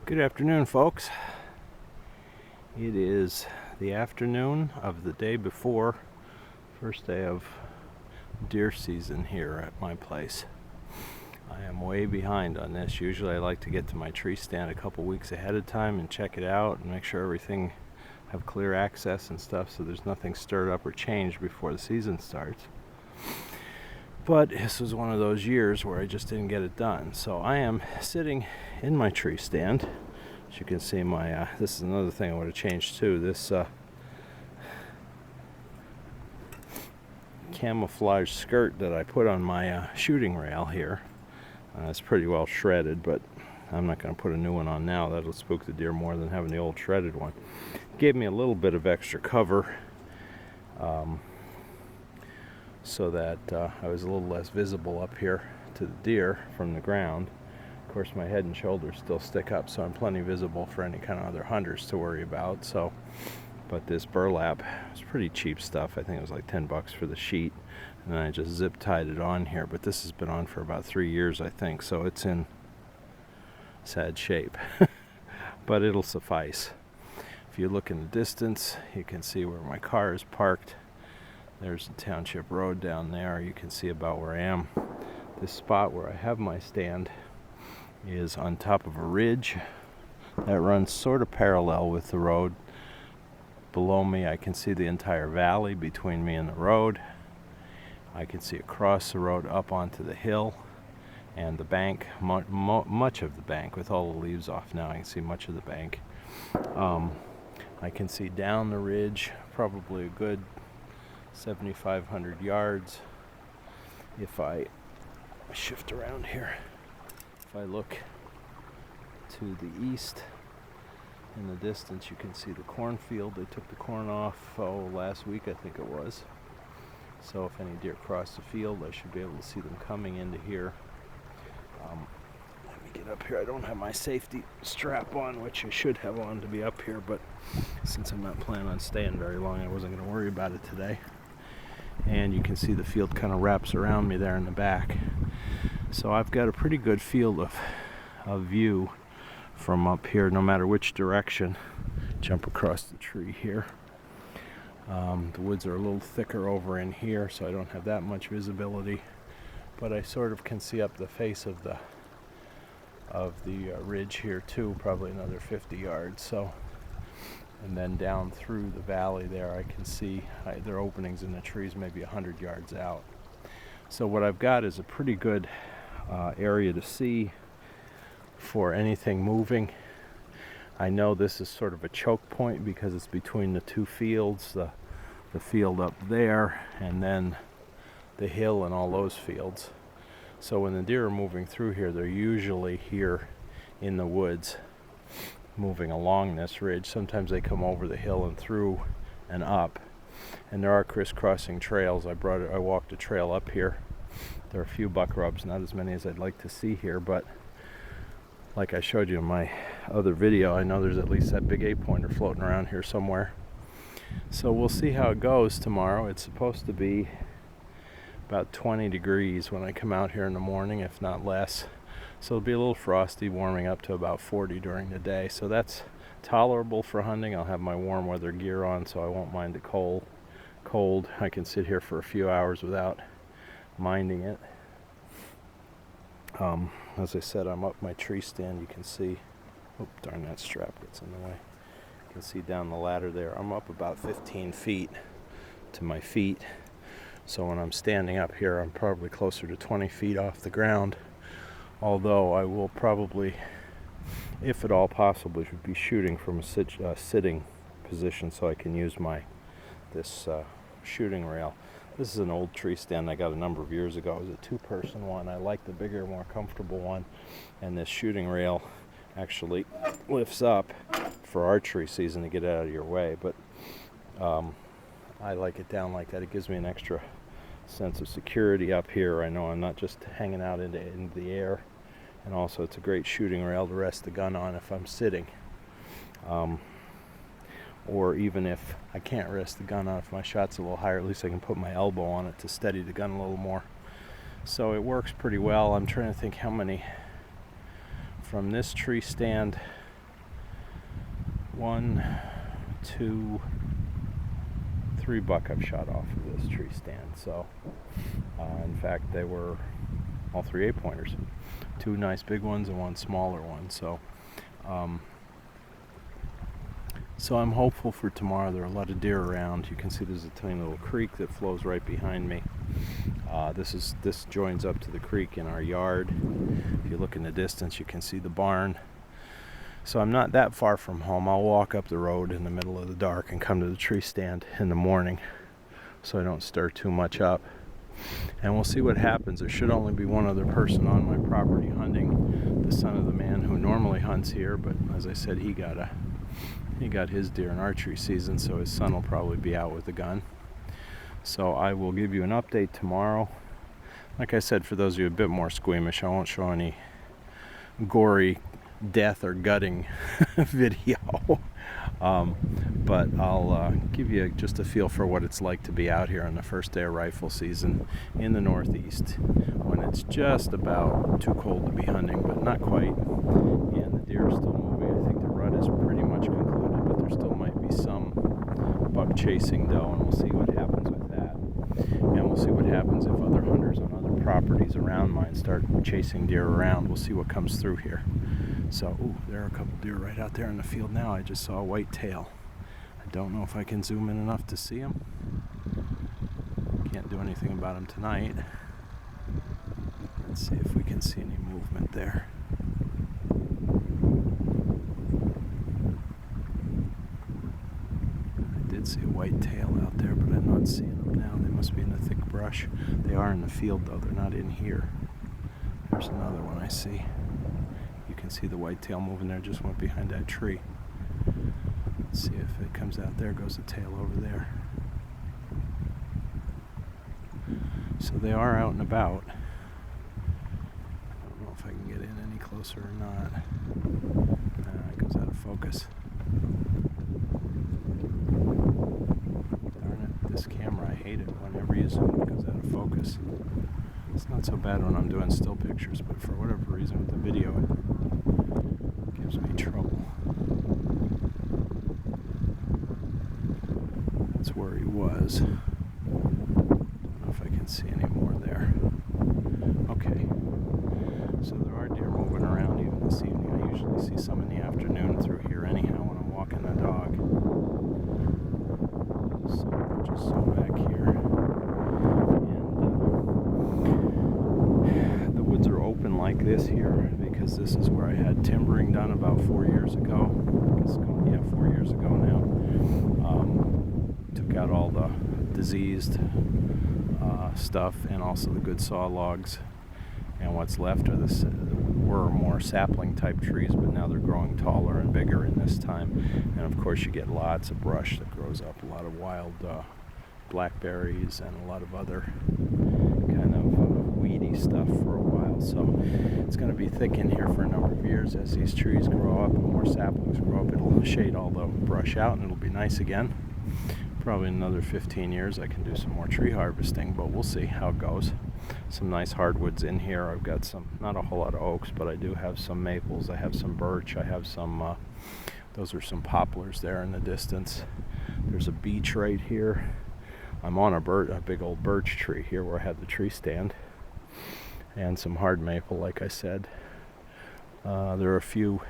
Good afternoon, folks. It is the afternoon of the day before first day of deer season here at my place. I am way behind on this. Usually I like to get to my tree stand a couple weeks ahead of time and check it out and make sure everything have clear access and stuff so there's nothing stirred up or changed before the season starts. But this was one of those years where I just didn't get it done. So I am sitting in my tree stand. As you can see, my this is another thing I would have changed too. This camouflage skirt that I put on my shooting rail here. It's pretty well shredded, but I'm not going to put a new one on now. That'll spook the deer more than having the old shredded one. Gave me a little bit of extra cover. So that I was a little less visible up here to the deer from the ground. Of course, my head and shoulders still stick up, so I'm plenty visible for any kind of other hunters to worry about. So, but this burlap was pretty cheap stuff. I think it was like $10 for the sheet, and then I just zip tied it on here. But this has been on for about 3 years, I think, so it's in sad shape. But it'll suffice. If you look in the distance, you can see where my car is parked. There's the township road down there. You can see about where I am. This spot where I have my stand is on top of a ridge that runs sort of parallel with the road. Below me, I can see the entire valley between me and the road. I can see across the road up onto the hill and the bank, much of the bank with all the leaves off now. I can see much of the bank. I can see down the ridge, probably a good 7,500 yards. If I shift around here, if I look to the east in the distance, you can see the cornfield. They took the corn off last week, I think it was. So if any deer cross the field, I should be able to see them coming into here. Let me get up here. I don't have my safety strap on, which I should have on to be up here, but since I'm not planning on staying very long, I wasn't going to worry about it today. And you can see the field kind of wraps around me there in the back. So I've got a pretty good field of view from up here, no matter which direction. Jump across the tree here. The woods are a little thicker over in here, so I don't have that much visibility. But I sort of can see up the face of the ridge here too, probably another 50 yards. So. And then down through the valley there, I can see there are openings in the trees maybe 100 yards out. So what I've got is a pretty good area to see for anything moving. I know this is sort of a choke point because it's between the two fields, the field up there and then the hill and all those fields. So when the deer are moving through here, they're usually here in the woods, moving along this ridge. Sometimes they come over the hill and through and up, and there are crisscrossing trails. I walked a trail up here. There are a few buck rubs, not as many as I'd like to see here, but like I showed you in my other video, I know there's at least that big 8-pointer floating around here somewhere. So we'll see how it goes tomorrow. It's supposed to be about 20 degrees when I come out here in the morning, if not less. So it'll be a little frosty, warming up to about 40 during the day. So that's tolerable for hunting. I'll have my warm weather gear on, so I won't mind the cold. I can sit here for a few hours without minding it. As I said, I'm up my tree stand. You can see, oh darn, that strap gets in the way. You can see down the ladder there. I'm up about 15 feet to my feet. So when I'm standing up here, I'm probably closer to 20 feet off the ground. Although I will probably, if at all possible, should be shooting from a sitting position so I can use this shooting rail. This is an old tree stand I got a number of years ago. It was a 2-person one. I like the bigger, more comfortable one. And this shooting rail actually lifts up for archery season to get out of your way. But I like it down like that. It gives me an extra sense of security up here. I know I'm not just hanging out into the air. And also it's a great shooting rail to rest the gun on if I'm sitting. Or even if I can't rest the gun on, if my shot's a little higher, at least I can put my elbow on it to steady the gun a little more. So it works pretty well. I'm trying to think how many from this tree stand 1, 2, 3 buck I've shot off of this tree stand. So, in fact, they were all 3 8-pointers. 2 nice big ones and 1 smaller one. So I'm hopeful for tomorrow. There are a lot of deer around. You can see there's a tiny little creek that flows right behind me. This joins up to the creek in our yard. If you look in the distance, you can see the barn. So I'm not that far from home. I'll walk up the road in the middle of the dark and come to the tree stand in the morning so I don't stir too much up. And we'll see what happens. There should only be one other person on my property hunting, the son of the man who normally hunts here, but as I said, he got his deer in archery season, so his son will probably be out with a gun. So I will give you an update tomorrow. Like I said, for those of you a bit more squeamish, I won't show any gory death or gutting video, but I'll give you just a feel for what it's like to be out here on the first day of rifle season in the Northeast when it's just about too cold to be hunting, but not quite, and the deer are still moving. I think the rut is pretty much concluded, but there still might be some buck chasing though, and we'll see what happens with that. And we'll see what happens if other hunters on other properties around mine start chasing deer around. We'll see what comes through here. So, there are a couple deer right out there in the field now. I just saw a white tail. I don't know if I can zoom in enough to see him. Can't do anything about him tonight. Let's see if we can see any movement there. I did see a white tail out there, but I'm not seeing them now. They must be in the thick brush. They are in the field, though. They're not in here. There's another one I see. You can see the white tail moving there, just went behind that tree. Let's see if it comes out. There goes the tail over there. So they are out and about. I don't know if I can get in any closer or not. It goes out of focus. Darn it, this camera, I hate it. Whenever you zoom, it goes out of focus. It's not so bad when I'm doing still pictures, but for whatever reason with the video, it gives me trouble. That's where he was. Don't know if I can see any more there. Okay. So there are deer moving around even this evening. I usually see some in the afternoon through here anyhow when I'm walking the dog. So we'll just zoom back here. And the woods are open like this here because this is where I had timbering done about 4 years ago. I guess 4 years ago now. Took out all the diseased stuff and also the good saw logs. And what's left are were more sapling type trees, but now they're growing taller and bigger in this time. And of course you get lots of brush that grows up, a lot of wild blackberries and a lot of other kind of weedy stuff for a while. So it's going to be thick in here for a number of years. As these trees grow up and more saplings grow up, it'll shade all the brush out and it'll be nice again. Probably in another 15 years I can do some more tree harvesting, but we'll see how it goes. Some nice hardwoods in here. I've got some, not a whole lot of oaks, but I do have some maples. I have some birch. I have some, those are some poplars there in the distance. There's a beech right here. I'm on a big old birch tree here where I have the tree stand. And some hard maple, like I said. There are a few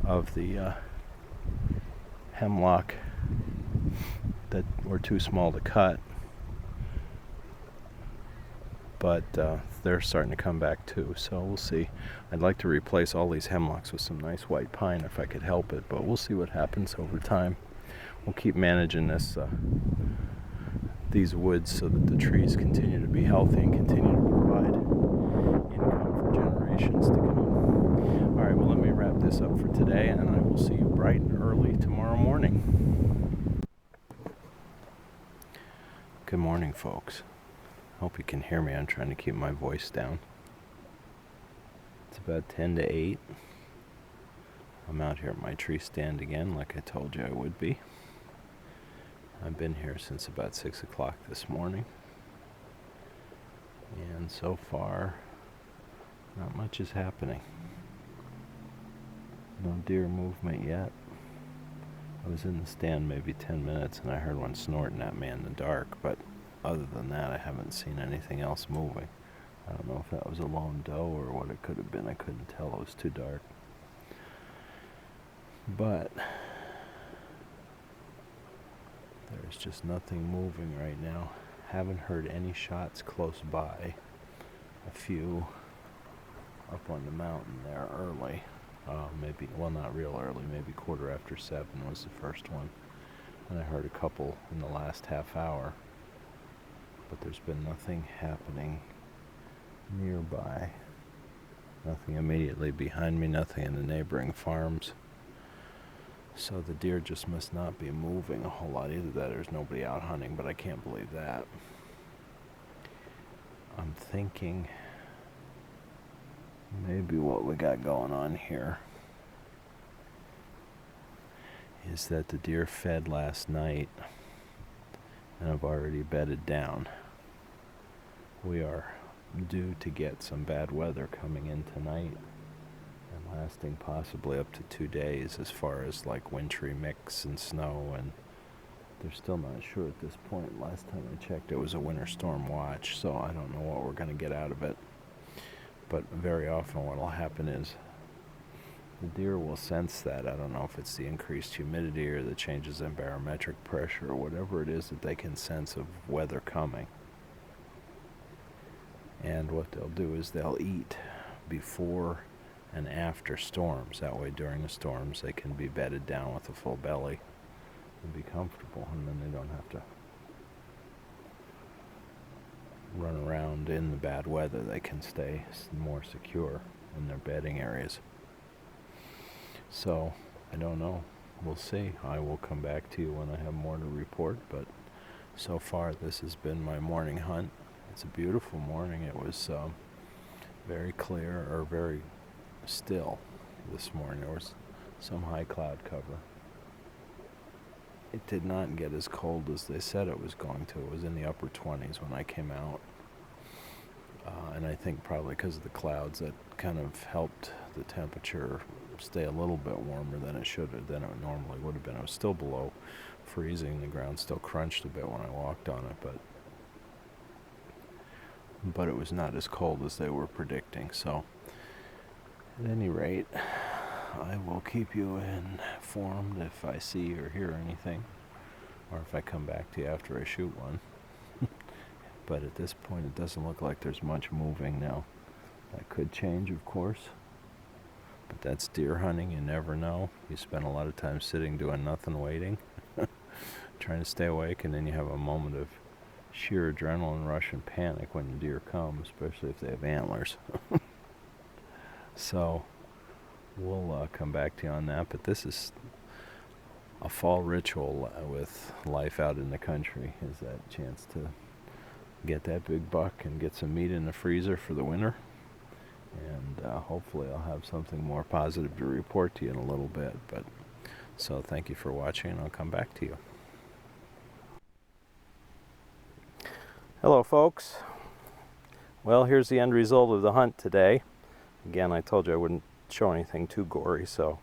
of the hemlock that were too small to cut, but they're starting to come back too, so we'll see. I'd like to replace all these hemlocks with some nice white pine if I could help it, but we'll see what happens over time. We'll keep managing these woods so that the trees continue to be healthy and continue to provide income for generations to come. All right, well, let me wrap this up for today, and I will see you bright and early tomorrow morning. Good morning, folks. Hope you can hear me. I'm trying to keep my voice down. It's about 10 to 8. I'm out here at my tree stand again, like I told you I would be. I've been here since about 6 o'clock this morning. And so far, not much is happening. No deer movement yet. I was in the stand maybe 10 minutes and I heard one snorting at me in the dark, but other than that I haven't seen anything else moving. I don't know if that was a lone doe or what it could have been. I couldn't tell, it was too dark. But there's just nothing moving right now. Haven't heard any shots close by. A few up on the mountain there early. Maybe, well, not real early, maybe 7:15 was the first one. And I heard a couple in the last half hour. But there's been nothing happening nearby. Nothing immediately behind me, nothing in the neighboring farms. So the deer just must not be moving a whole lot. Either that or there's nobody out hunting, but I can't believe that. I'm thinking maybe what we got going on here is that the deer fed last night and have already bedded down. We are due to get some bad weather coming in tonight and lasting possibly up to 2 days as far as like wintry mix and snow, and they're still not sure at this point. Last time I checked it was a winter storm watch, so I don't know what we're going to get out of it. But very often what will happen is the deer will sense that. I don't know if it's the increased humidity or the changes in barometric pressure or whatever it is that they can sense of weather coming. And what they'll do is they'll eat before and after storms. That way during the storms they can be bedded down with a full belly and be comfortable, and then they don't have to run around in the bad weather. They can stay more secure in their bedding areas. So I don't know, we'll see. I will come back to you when I have more to report, but so far this has been my morning hunt. It's a beautiful morning. It was very clear, or very still this morning. There was some high cloud cover. It did not get as cold as they said it was going to. It was in the upper 20s when I came out. And I think probably because of the clouds, that kind of helped the temperature stay a little bit warmer than it should have, than it normally would have been. It was still below freezing. The ground still crunched a bit when I walked on it, but it was not as cold as they were predicting. So at any rate, I will keep you informed if I see or hear anything, or if I come back to you after I shoot one. But at this point it doesn't look like there's much moving now. That could change, of course, but that's deer hunting. You never know. You spend a lot of time sitting doing nothing, waiting, trying to stay awake, and then you have a moment of sheer adrenaline rush and panic when the deer come, especially if they have antlers. So we'll come back to you on that, but this is a fall ritual with life out in the country, is that chance to get that big buck and get some meat in the freezer for the winter. And hopefully I'll have something more positive to report to you in a little bit. But so thank you for watching, and I'll come back to you. Hello folks. Well, here's the end result of the hunt today. Again, I told you I wouldn't show anything too gory, so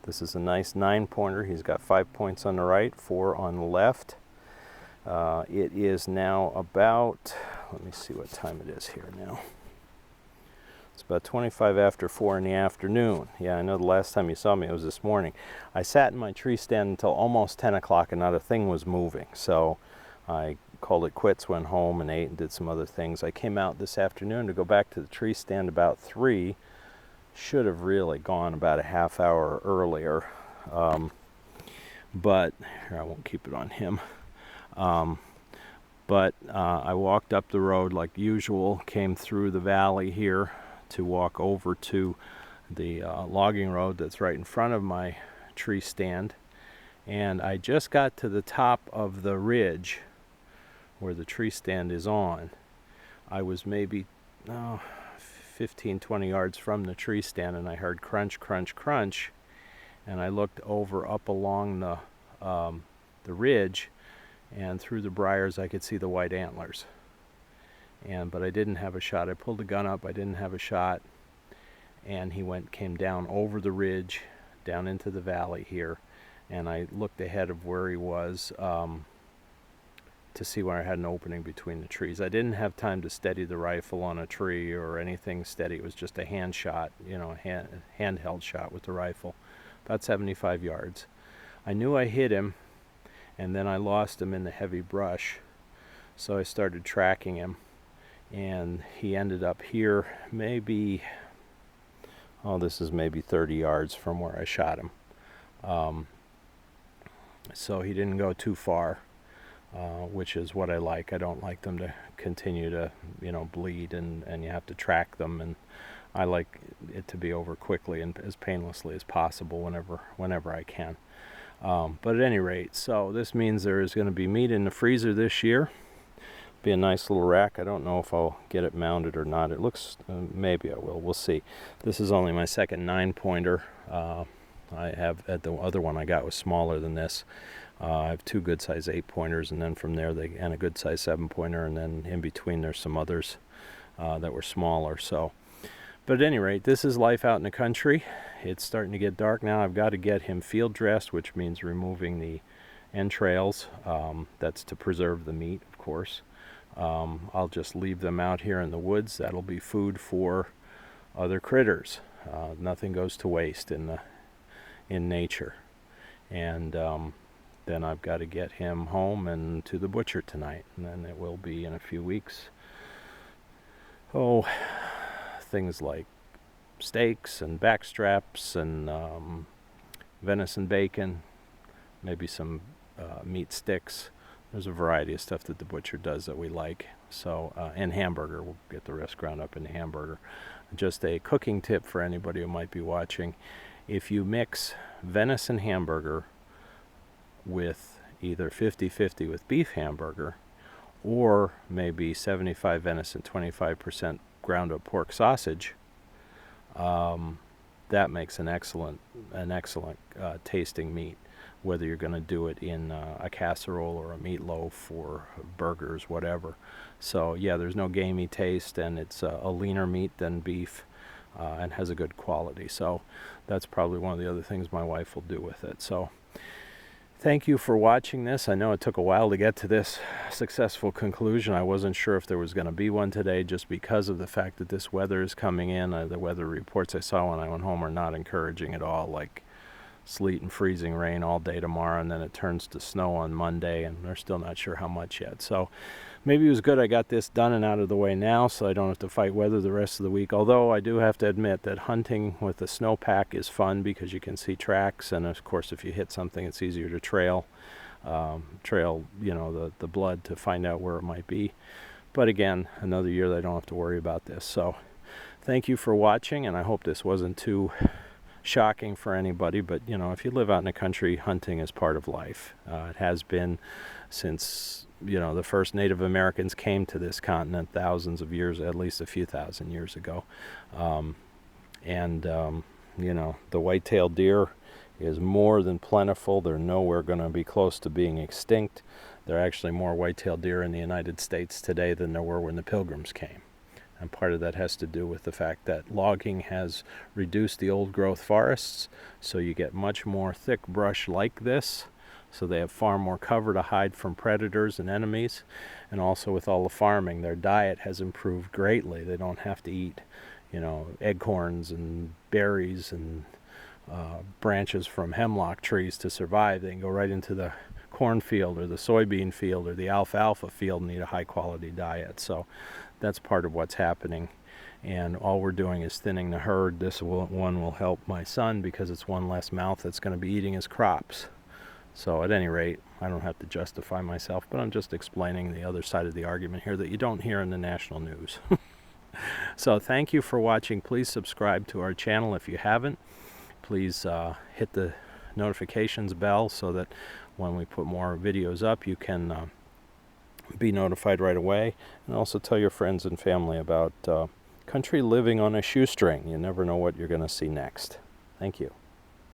this is a nice 9-pointer. He's got 5 points on the right, 4 on the left. It is now about, let me see what time it is here now. It's about 25 after 4 in the afternoon. Yeah, I know the last time you saw me it was this morning. I sat in my tree stand until almost 10 o'clock and not a thing was moving. So I called it quits, went home and ate and did some other things. I came out this afternoon to go back to the tree stand about 3. Should have really gone about a half hour earlier. But here, I won't keep it on him. But I walked up the road like usual, came through the valley here to walk over to the logging road that's right in front of my tree stand. And I just got to the top of the ridge where the tree stand is on. I was maybe 15-20 yards from the tree stand, and I heard crunch, crunch, crunch, and I looked over up along the ridge, and through the briars I could see the white antlers. But I didn't have a shot. I pulled the gun up, I didn't have a shot, and he came down over the ridge, down into the valley here, and I looked ahead of where he was to see where I had an opening between the trees. I didn't have time to steady the rifle on a tree or anything steady. It was just a hand shot, you know, a handheld shot with the rifle, about 75 yards. I knew I hit him, and then I lost him in the heavy brush, so I started tracking him, and he ended up here, maybe, oh, this is maybe 30 yards from where I shot him. So he didn't go too far, which is what I like. I don't like them to continue to, you know, bleed, and you have to track them, and I like it to be over quickly and as painlessly as possible whenever I can. But at any rate, so this means there is going to be meat in the freezer this year. Be a nice little rack. I don't know if I'll get it mounted or not. It looks, maybe I will. We'll see. This is only my second 9-pointer. I have, the other one I got was smaller than this. I have 2 good size 8-pointers, and then from there and a good size 7-pointer, and then in between there's some others that were smaller. So, but at any rate, this is life out in the country. It's starting to get dark now. I've got to get him field dressed, which means removing the entrails. That's to preserve the meat, of course. I'll just leave them out here in the woods. That'll be food for other critters. Nothing goes to waste in nature. And then I've got to get him home and to the butcher tonight, and then it will be in a few weeks. Oh, things like steaks and back straps and venison bacon, maybe some meat sticks. There's a variety of stuff that the butcher does that we like. So, and hamburger, we'll get the rest ground up in the hamburger. Just a cooking tip for anybody who might be watching. If you mix venison hamburger with either 50-50 with beef hamburger, or maybe 75 venison, 25% ground up pork sausage, that makes an excellent tasting meat, whether you're going to do it in a casserole or a meatloaf or burgers, whatever. So yeah, there's no gamey taste, and it's a leaner meat than beef, and has a good quality. So that's probably one of the other things my wife will do with it. So thank you for watching this. I know it took a while to get to this successful conclusion. I wasn't sure if there was going to be one today, just because of the fact that this weather is coming in. The weather reports I saw when I went home are not encouraging at all, like sleet and freezing rain all day tomorrow, and then it turns to snow on Monday, and they're still not sure how much yet. So maybe it was good I got this done and out of the way now, so I don't have to fight weather the rest of the week. Although I do have to admit that hunting with the snowpack is fun, because you can see tracks, and of course if you hit something, it's easier to trail you know, the blood to find out where it might be. But again, another year that I don't have to worry about this. So thank you for watching, and I hope this wasn't too shocking for anybody. But you know, if you live out in the country, hunting is part of life. It has been since, you know, the first Native Americans came to this continent thousands of years, at least a few thousand years ago. You know, the white-tailed deer is more than plentiful. They're nowhere going to be close to being extinct. There are actually more white-tailed deer in the United States today than there were when the Pilgrims came. And part of that has to do with the fact that logging has reduced the old-growth forests, so you get much more thick brush like this. So they have far more cover to hide from predators and enemies. And also with all the farming, their diet has improved greatly. They don't have to eat, you know, acorns and berries and branches from hemlock trees to survive. They can go right into the cornfield or the soybean field or the alfalfa field and eat a high-quality diet. So that's part of what's happening. And all we're doing is thinning the herd. This one will help my son, because it's one less mouth that's going to be eating his crops. So at any rate, I don't have to justify myself, but I'm just explaining the other side of the argument here that you don't hear in the national news. So thank you for watching. Please subscribe to our channel if you haven't. Please hit the notifications bell so that when we put more videos up, you can be notified right away. And also tell your friends and family about country living on a shoestring. You never know what you're going to see next. Thank you.